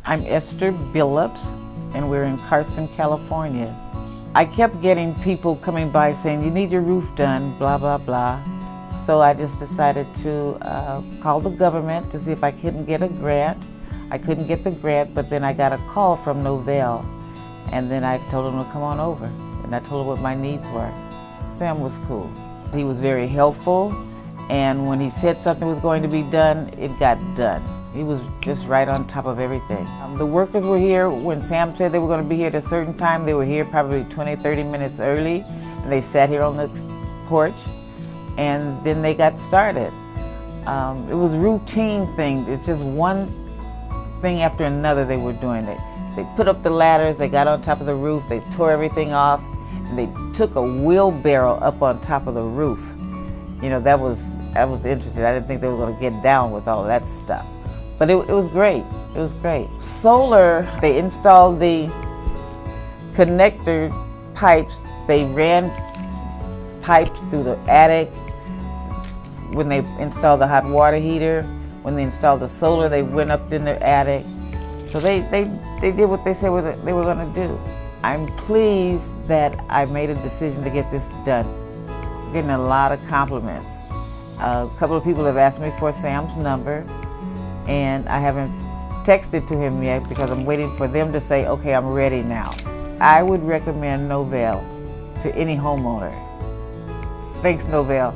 I'm Esther Billups, and we're in Carson, California. I kept getting people coming by saying, you need your roof done, blah, blah, blah. So I just decided to call the government to see if I couldn't get a grant. I couldn't get the grant, but then I got a call from Novell, and then I told him to come on over, and I told him what my needs were. Sam was cool. He was very helpful, and when he said something was going to be done, it got done. He was just right on top of everything. The workers were here when Sam said they were going to be here at a certain time. They were here probably 20, 30 minutes early, and they sat here on the porch, and then they got started. It was a routine thing. It's just one thing after another they were doing. They put up the ladders, they got on top of the roof, they tore everything off, and they took a wheelbarrow up on top of the roof. You know, that was interesting. I didn't think they were going to get down with all of that stuff. But it was great. It was great. Solar, they installed the connector pipes. They ran pipes through the attic. When they installed the hot water heater, when they installed the solar, they went up in their attic. So they did what they said they were going to do. I'm pleased that I made a decision to get this done. I'm getting a lot of compliments. A couple of people have asked me for Sam's number, and I haven't texted to him yet because I'm waiting for them to say, okay, I'm ready now. I would recommend Novell to any homeowner. Thanks, Novell.